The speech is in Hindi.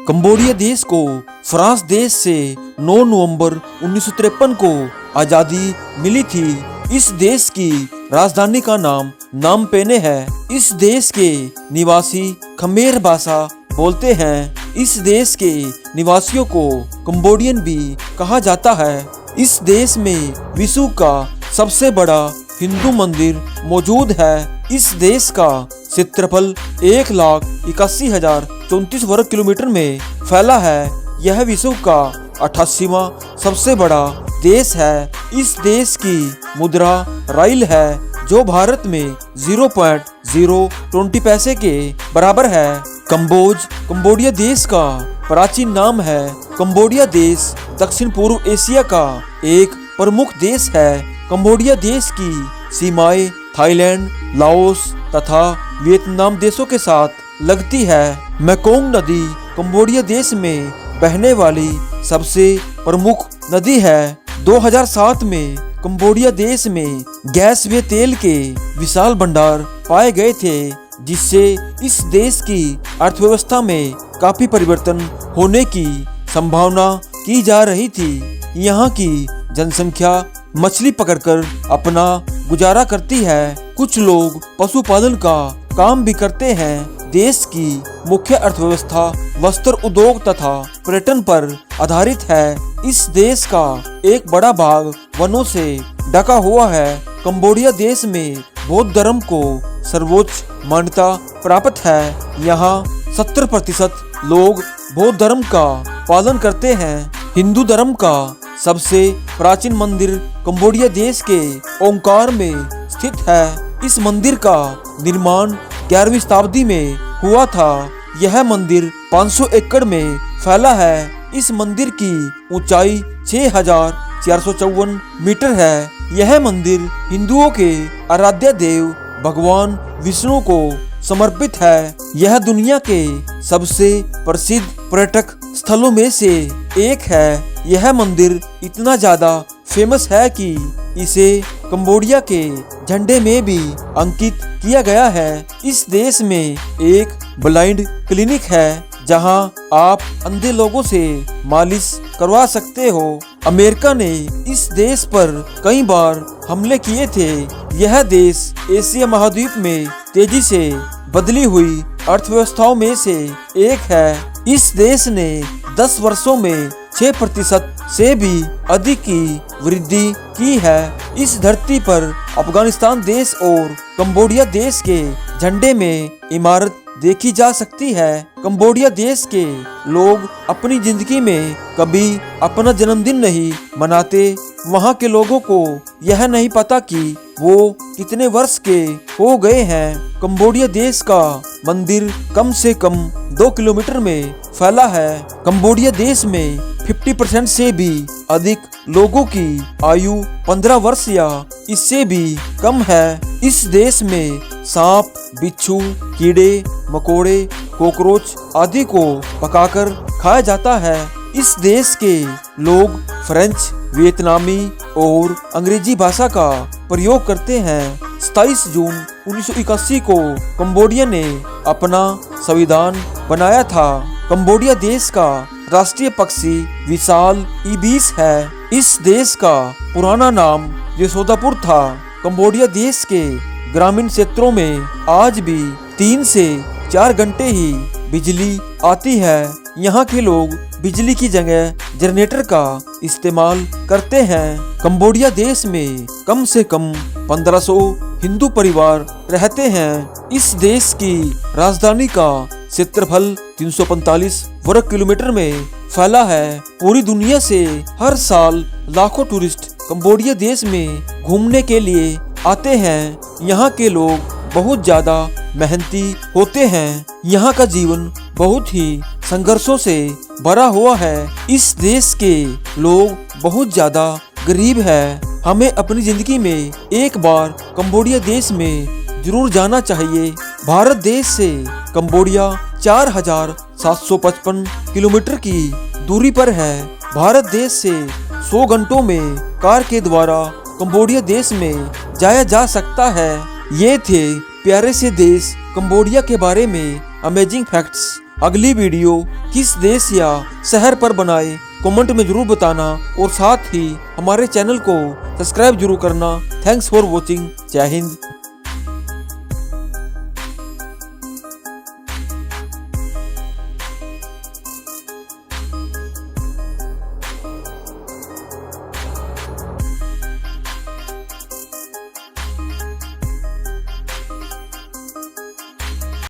कंबोडिया देश को फ्रांस देश से 9 नवंबर 1953 को आजादी मिली थी। इस देश की राजधानी का नाम नामपेने है। इस देश के निवासी खमेर भाषा बोलते हैं। इस देश के निवासियों को कंबोडियन भी कहा जाता है। इस देश में विश्व का सबसे बड़ा हिंदू मंदिर मौजूद है। इस देश का क्षेत्रफल 1,81,034 वर्ग किलोमीटर में फैला है। यह विश्व का 88वां सबसे बड़ा देश है। इस देश की मुद्रा राइल है, जो भारत में 0.020 पैसे के बराबर है। कंबोडिया देश का प्राचीन नाम है। कंबोडिया देश दक्षिण पूर्व एशिया का एक प्रमुख देश है। कंबोडिया देश की सीमाएं थाईलैंड, लाओस तथा वियतनाम देशों के साथ लगती है। मेकोंग नदी कंबोडिया देश में बहने वाली सबसे प्रमुख नदी है। 2007 में कंबोडिया देश में गैस व तेल के विशाल भंडार पाए गए थे, जिससे इस देश की अर्थव्यवस्था में काफी परिवर्तन होने की संभावना की जा रही थी। यहाँ की जनसंख्या मछली पकड़कर अपना गुजारा करती है। कुछ लोग पशुपालन का काम भी करते हैं। देश की मुख्य अर्थव्यवस्था वस्त्र उद्योग तथा पर्यटन पर आधारित है। इस देश का एक बड़ा भाग वनों से ढका हुआ है। कंबोडिया देश में बौद्ध धर्म को सर्वोच्च मान्यता प्राप्त है। यहाँ 70% लोग बौद्ध धर्म का पालन करते हैं। हिंदू धर्म का सबसे प्राचीन मंदिर कंबोडिया देश के ओंकार में स्थित है। इस मंदिर का निर्माण 11वीं शताब्दी में हुआ था। यह मंदिर 500 एकड़ में फैला है। इस मंदिर की ऊंचाई 6,454 मीटर है। यह मंदिर हिंदुओं के आराध्य देव भगवान विष्णु को समर्पित है। यह दुनिया के सबसे प्रसिद्ध पर्यटक स्थलों में से एक है। यह मंदिर इतना ज्यादा फेमस है कि इसे कंबोडिया के झंडे में भी अंकित किया गया है। इस देश में एक ब्लाइंड क्लिनिक है, जहां आप अंधे लोगों से मालिश करवा सकते हो। अमेरिका ने इस देश पर कई बार हमले किए थे। यह देश एशिया महाद्वीप में तेजी से बदली हुई अर्थव्यवस्थाओं में से एक है। इस देश ने 10 वर्षों में 6% से भी अधिक की वृद्धि की है। इस धरती पर अफगानिस्तान देश और कंबोडिया देश के झंडे में इमारत देखी जा सकती है। कंबोडिया देश के लोग अपनी जिंदगी में कभी अपना जन्मदिन नहीं मनाते। वहाँ के लोगों को यह नहीं पता कि वो कितने वर्ष के हो गए हैं। कंबोडिया देश का मंदिर कम से कम 2 किलोमीटर में फैला है। कंबोडिया देश में 50% से भी अधिक लोगों की आयु 15 वर्ष या इससे भी कम है। इस देश में सांप, बिच्छू, कीड़े मकोड़े, कॉकरोच आदि को पकाकर खाया जाता है। इस देश के लोग फ्रेंच, वियतनामी और अंग्रेजी भाषा का प्रयोग करते हैं। 27 जून 1981 को कंबोडिया ने अपना संविधान बनाया था। कंबोडिया देश का राष्ट्रीय पक्षी विशाल इबिस है। इस देश का पुराना नाम यशोदापुर था। कंबोडिया देश के ग्रामीण क्षेत्रों में आज भी 3 से 4 घंटे ही बिजली आती है। यहाँ के लोग बिजली की जगह जनरेटर का इस्तेमाल करते हैं। कंबोडिया देश में कम से कम 1500 हिंदू परिवार रहते हैं। इस देश की राजधानी का क्षेत्रफल 345 वर्ग किलोमीटर में फैला है। पूरी दुनिया से हर साल लाखों टूरिस्ट कंबोडिया देश में घूमने के लिए आते हैं। यहाँ के लोग बहुत ज्यादा मेहनती होते हैं। यहाँ का जीवन बहुत ही संघर्षों से भरा हुआ है। इस देश के लोग बहुत ज्यादा गरीब है। हमें अपनी जिंदगी में एक बार कंबोडिया देश में जरूर जाना चाहिए। भारत देश से कंबोडिया 4,755 किलोमीटर की दूरी पर है। भारत देश से 100 घंटों में कार के द्वारा कंबोडिया देश में जाया जा सकता है। ये थे प्यारे से देश कंबोडिया के बारे में अमेजिंग फैक्ट्स। अगली वीडियो किस देश या शहर पर बनाए कमेंट में जरूर बताना और साथ ही हमारे चैनल को सब्सक्राइब जरूर करना। Thanks for watching. जय हिंद